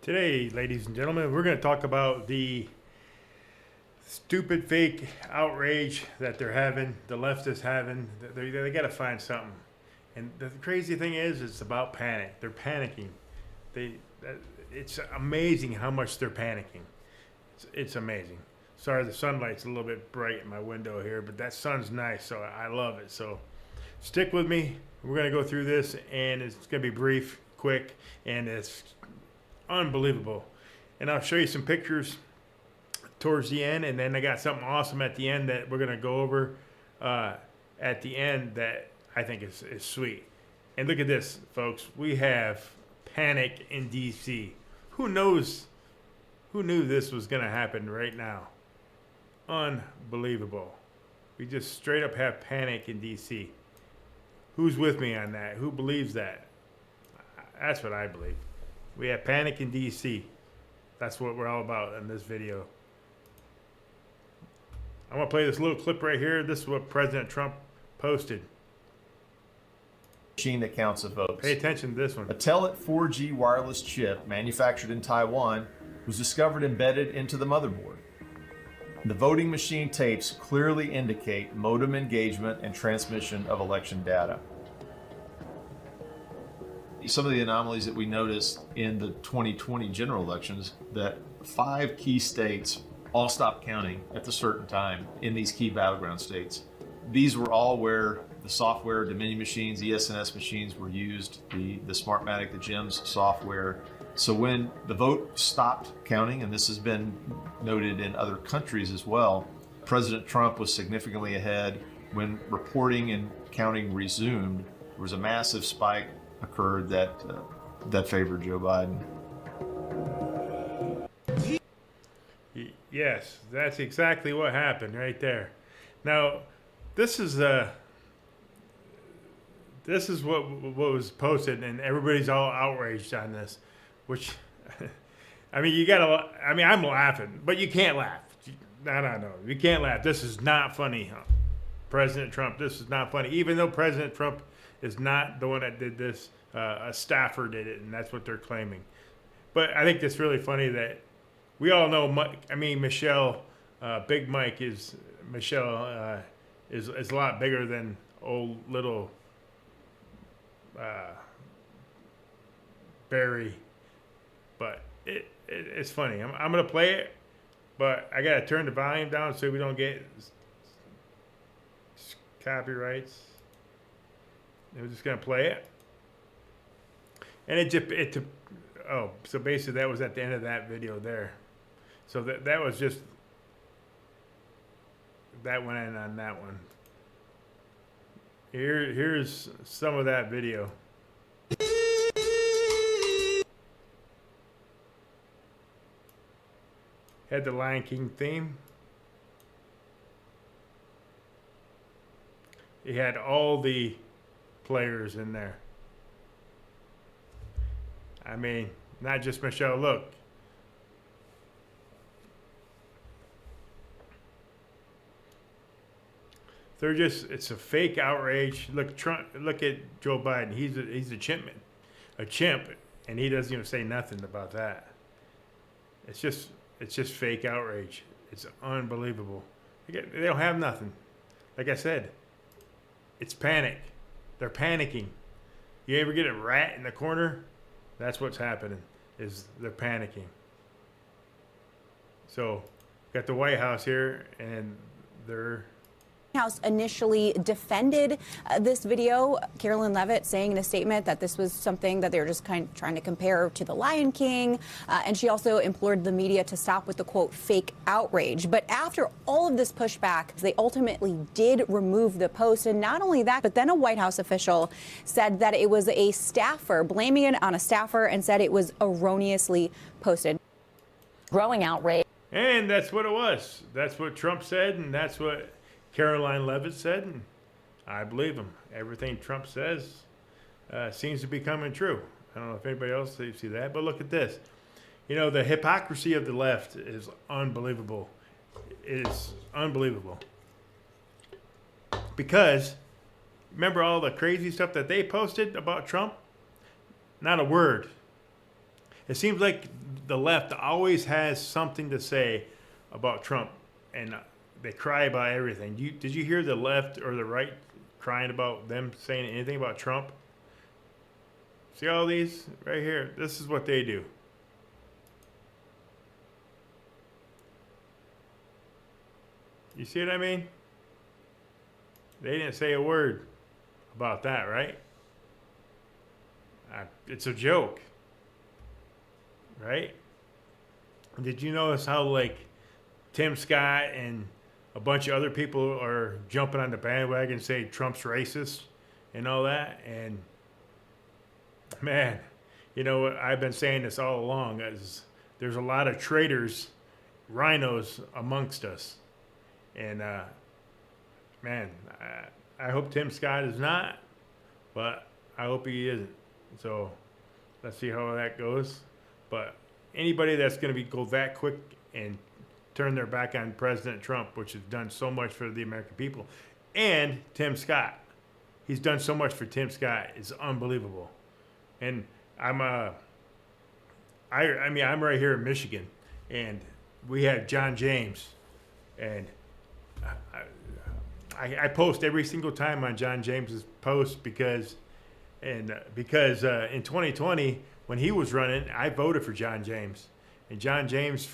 Today, ladies and gentlemen, we're going to talk about the stupid fake outrage that they're having, the left is having. They got to find something. And the crazy thing is, it's about panic. They're panicking. It's amazing how much they're panicking. It's amazing. Sorry, the sunlight's a little bit bright in my window here, but that sun's nice, so I love it. So stick with me. We're going to go through this, and it's going to be brief, quick, and it's unbelievable. And I'll show you some pictures towards the end, and then I got something awesome at the end that we're going to go over at the end that I think is sweet. And look at this, folks. We have panic in D.C. Who knew this was going to happen right now? Unbelievable. We just straight up have panic in D.C. Who's with me on that? Who believes that? That's what I believe. We have panic in D.C. That's what we're all about in this video. I'm going to play this little clip right here. This is what President Trump posted. Machine that counts the votes. Pay attention to this one. A Telit 4G wireless chip manufactured in Taiwan was discovered embedded into the motherboard. The voting machine tapes clearly indicate modem engagement and transmission of election data. Some of the anomalies that we noticed in the 2020 general elections, that 5 key states all stopped counting at a certain time in these key battleground states. These were all where the software, Dominion machines, ES&S machines were used, the Smartmatic, the GEMS software. So when the vote stopped counting, and this has been noted in other countries as well, President Trump was significantly ahead. When reporting and counting resumed, there was a massive spike occurred that favored Joe Biden. Yes, that's exactly what happened right there. Now, this is what was posted, and everybody's all outraged on this. Which, I mean, I'm laughing, but you can't laugh. No, you can't laugh. This is not funny, President Trump. This is not funny. Even though President Trump is not the one that did this, a staffer did it, and that's what they're claiming. But I think it's really funny that we all know. Michelle, Big Mike is Michelle is a lot bigger than old little Barry. But it's funny. I'm gonna play it, but I gotta turn the volume down so we don't get copyrights. We're just gonna play it, and so basically that was at the end of that video there. So that was just that went in on that one. Here's some of that video. Had the Lion King theme. He had all the players in there. I mean, not just Michelle. Look. It's a fake outrage. Look, Trump. Look at Joe Biden. He's a chimp, and he doesn't even say nothing about that. It's just fake outrage. It's unbelievable. They don't have nothing. Like I said, it's panic. They're panicking. You ever get a rat in the corner? That's what's happening, is they're panicking. So, got the White House here, and they're... House initially defended this video. Carolyn Leavitt saying in a statement that this was something that they were just kind of trying to compare to the Lion King. And she also implored the media to stop with the, quote, fake outrage. But after all of this pushback, they ultimately did remove the post. And not only that, but then a White House official said that it was a staffer, blaming it on a staffer, and said it was erroneously posted. Growing outrage. And that's what it was. That's what Trump said, and that's what Caroline Leavitt said, and I believe him. Everything Trump says seems to be coming true. I don't know if anybody else see that, but look at this. You know, the hypocrisy of the left is unbelievable. It is unbelievable. Because, remember all the crazy stuff that they posted about Trump? Not a word. It seems like the left always has something to say about Trump, and they cry about everything. Did you hear the left or the right crying about them saying anything about Trump? See all these right here? This is what they do. You see what I mean? They didn't say a word about that, right? It's a joke, right? Did you notice how, like, Tim Scott and a bunch of other people are jumping on the bandwagon and say Trump's racist and all that? And man, you know what? I've been saying this all along. There's a lot of traitors, rhinos amongst us. And man, I hope Tim Scott is not, but I hope he isn't. So let's see how that goes. But anybody that's going to go that quick and turn their back on President Trump, which has done so much for the American people, and Tim Scott, he's done so much for Tim Scott, it's unbelievable. And I'm right here in Michigan, and we have John James, and I post every single time on John James's post because in 2020 when he was running, I voted for John James, and John James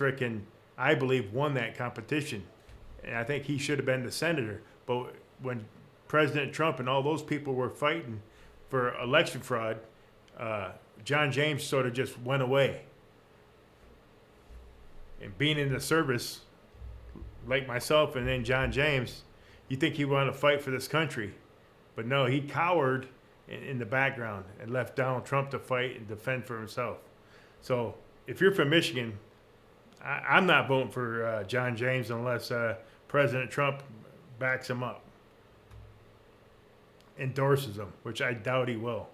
I believe won that competition, and I think he should have been the senator. But when President Trump and all those people were fighting for election fraud, John James sort of just went away. And being in the service, like myself and then John James, you think he wanted to fight for this country. But no, he cowered in the background and left Donald Trump to fight and defend for himself. So if you're from Michigan, I'm not voting for John James unless President Trump backs him up, endorses him, which I doubt he will.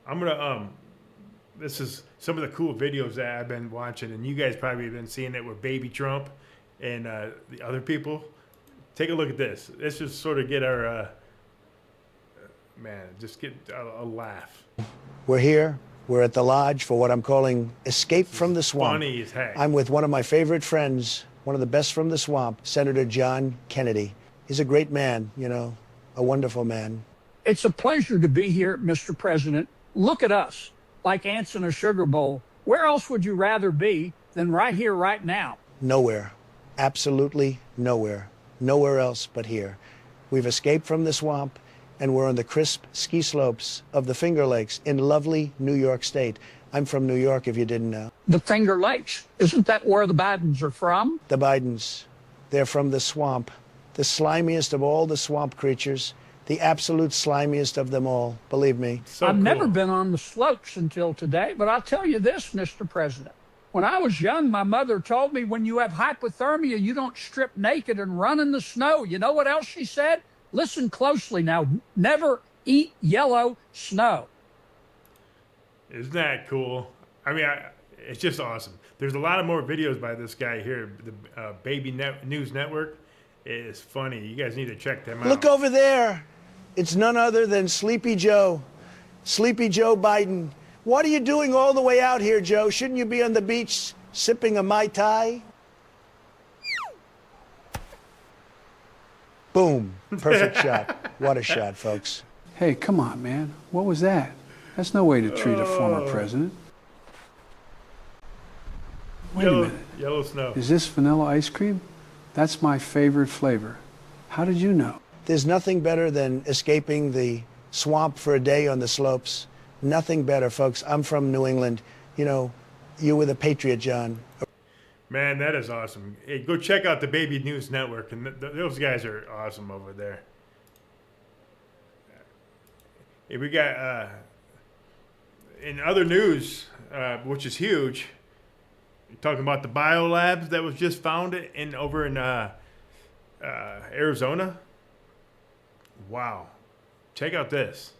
I'm gonna this is some of the cool videos that I've been watching, and you guys probably have been seeing it with Baby Trump and the other people. Take a look at this. Let's just sort of get our just get a laugh. We're here. We're at the lodge for what I'm calling Escape from the Swamp. Funny as heck. I'm with one of my favorite friends, one of the best from the swamp, Senator John Kennedy. He's a great man, you know, a wonderful man. It's a pleasure to be here, Mr. President. Look at us, like ants in a sugar bowl. Where else would you rather be than right here, right now? Nowhere. Absolutely nowhere. Nowhere else but here. We've escaped from the swamp, and we're on the crisp ski slopes of the Finger Lakes in lovely New York State. I'm from New York, if you didn't know. The Finger Lakes. Isn't that where the Bidens are from? The Bidens. They're from the swamp, the slimiest of all the swamp creatures, the absolute slimiest of them all, believe me. So I've cool. never been on the slopes until today, but I'll tell you this, Mr. President. When I was young, my mother told me when you have hypothermia, you don't strip naked and run in the snow. You know what else she said? Listen closely now. Never eat yellow snow. Isn't that cool? I mean, it's just awesome. There's a lot of more videos by this guy here. The Baby News Network is funny. You guys need to check them out. Look over there. It's none other than Sleepy Joe. Sleepy Joe Biden. What are you doing all the way out here, Joe? Shouldn't you be on the beach sipping a Mai Tai? Boom. Perfect shot. What a shot, folks. Hey, come on, man. What was that? That's no way to treat a former president. Wait a minute. Yellow snow. Is this vanilla ice cream? That's my favorite flavor. How did you know? There's nothing better than escaping the swamp for a day on the slopes. Nothing better, folks. I'm from New England. You know, you were the patriot, John. Man, that is awesome. Hey, go check out the Baby News Network, and those guys are awesome over there. Hey, we got in other news, which is huge. Talking about the biolabs that was just found over in Arizona. Wow, check out this.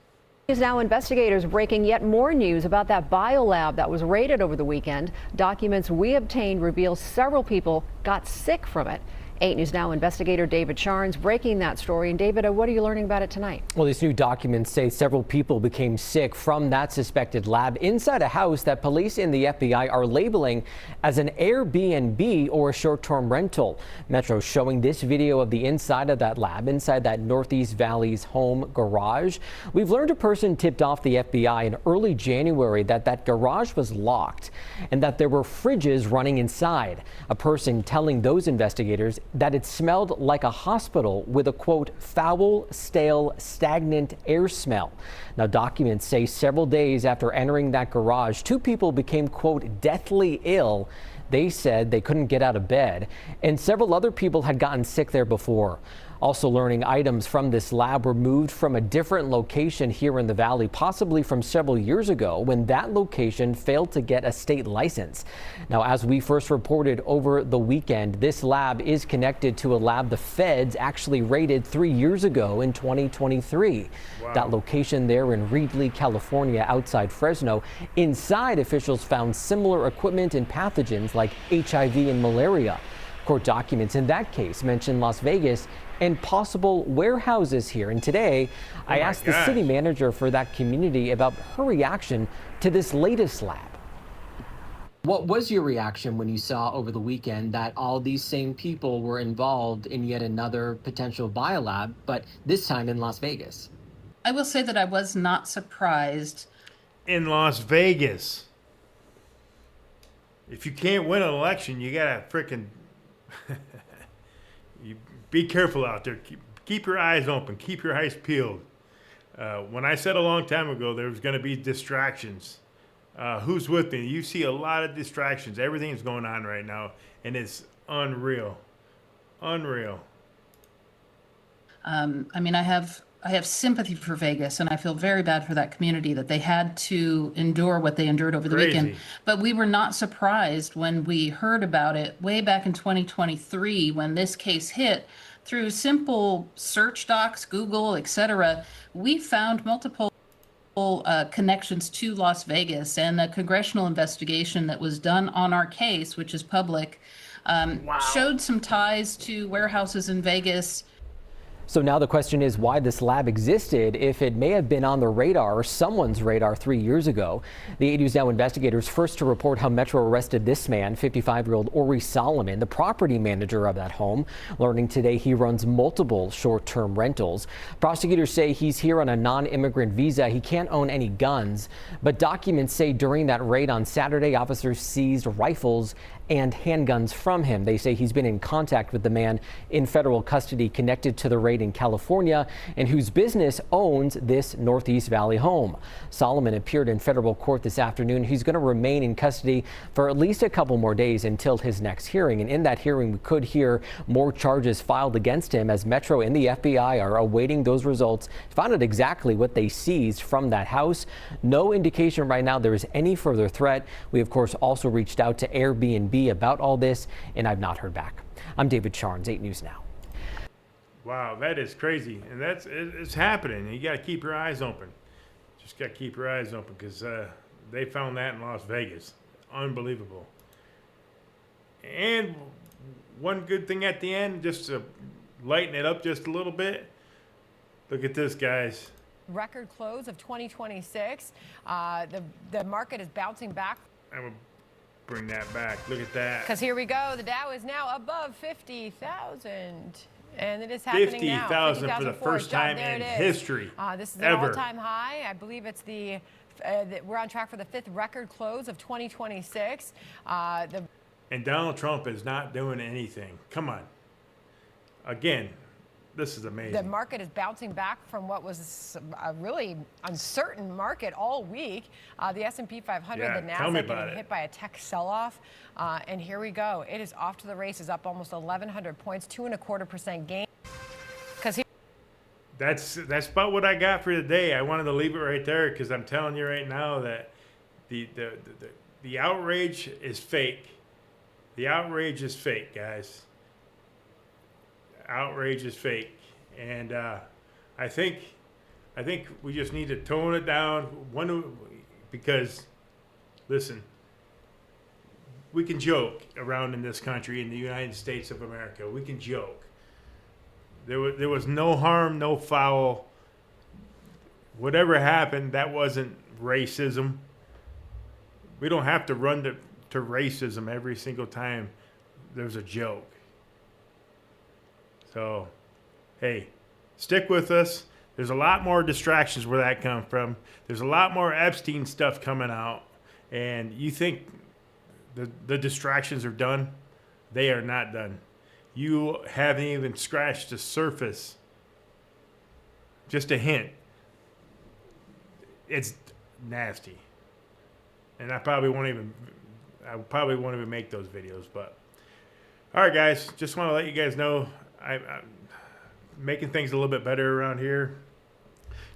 Now investigators breaking yet more news about that biolab that was raided over the weekend. Documents we obtained reveal several people got sick from it. 8 News Now investigator David Charnes breaking that story. And David, what are you learning about it tonight? Well, these new documents say several people became sick from that suspected lab inside a house that police and the FBI are labeling as an Airbnb or a short-term rental. Metro showing this video of the inside of that lab, inside that Northeast Valley's home garage. We've learned a person tipped off the FBI in early January that garage was locked and that there were fridges running inside. A person telling those investigators that it smelled like a hospital with a, quote, foul, stale, stagnant air smell. Now, documents say several days after entering that garage, 2 people became, quote, deathly ill. They said they couldn't get out of bed, and several other people had gotten sick there before. Also learning items from this lab were moved from a different location here in the valley, possibly from several years ago when that location failed to get a state license. Now, as we first reported over the weekend, this lab is connected to a lab the feds actually raided 3 years ago in 2023. Wow. That location there in Reedley, California, outside Fresno. Inside, officials found similar equipment and pathogens like HIV and malaria. Court documents in that case mention Las Vegas and possible warehouses here. And today, I asked the city manager for that community about her reaction to this latest lab. What was your reaction when you saw over the weekend that all these same people were involved in yet another potential biolab, but this time in Las Vegas? I will say that I was not surprised. In Las Vegas. If you can't win an election, you gotta frickin' you be careful out there. Keep your eyes open. Keep your eyes peeled. When I said a long time ago there was going to be distractions, who's with me? You see a lot of distractions. Everything's going on right now, and it's unreal. Unreal. I mean, I have sympathy for Vegas, and I feel very bad for that community that they had to endure what they endured over the weekend. But we were not surprised when we heard about it way back in 2023 when this case hit. Through simple search docs, Google, etc., we found multiple connections to Las Vegas, and the congressional investigation that was done on our case, which is public, showed some ties to warehouses in Vegas. So now the question is why this lab existed if it may have been on the radar or someone's radar 3 years ago. The 8 News Now investigators first to report how Metro arrested this man, 55-year-old Ori Solomon, the property manager of that home, learning today he runs multiple short-term rentals. Prosecutors say he's here on a non-immigrant visa. He can't own any guns, but documents say during that raid on Saturday, officers seized rifles and handguns from him. They say he's been in contact with the man in federal custody connected to the raid in California and whose business owns this Northeast Valley home. Solomon appeared in federal court this afternoon. He's going to remain in custody for at least a couple more days until his next hearing. And in that hearing, we could hear more charges filed against him as Metro and the FBI are awaiting those results to find out exactly what they seized from that house. No indication right now there is any further threat. We, of course, also reached out to Airbnb about all this, and I've not heard back. I'm David Charnes, 8 News Now. Wow, that is crazy, and it's happening. You got to keep your eyes open. Just got to keep your eyes open because they found that in Las Vegas. Unbelievable. And one good thing at the end, just to lighten it up just a little bit. Look at this, guys. Record close of 2026. The market is bouncing back. I'm gonna bring that back. Look at that. Because here we go. The Dow is now above 50,000. And it is happening now. 50,000 for the first time in history. This is an all-time high. I believe it's we're on track for the 5th record close of 2026. And Donald Trump is not doing anything. Come on. Again, this is amazing. The market is bouncing back from what was a really uncertain market all week. The S&P 500, the Nasdaq getting hit by a tech sell-off. And here we go. It is off to the races, up almost 1,100 points, 2.25% gain. That's about what I got for today. I wanted to leave it right there because I'm telling you right now that the outrage is fake. The outrage is fake, guys. Outrage is fake, and I think we just need to tone it down. Because, listen, we can joke around in this country, in the United States of America. We can joke. There was no harm, no foul. Whatever happened, that wasn't racism. We don't have to run to racism every single time there's a joke. So, hey, stick with us. There's a lot more distractions where that comes from. There's a lot more Epstein stuff coming out. And you think the distractions are done? They are not done. You haven't even scratched the surface. Just a hint. It's nasty. And I probably won't even make those videos. But all right, guys, just want to let you guys know I'm making things a little bit better around here.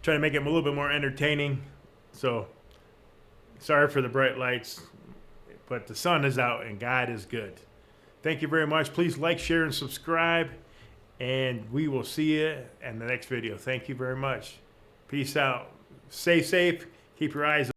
Trying to make it a little bit more entertaining. So sorry for the bright lights, but the sun is out and God is good. Thank you very much. Please like, share, and subscribe. And we will see you in the next video. Thank you very much. Peace out. Stay safe. Keep your eyes open.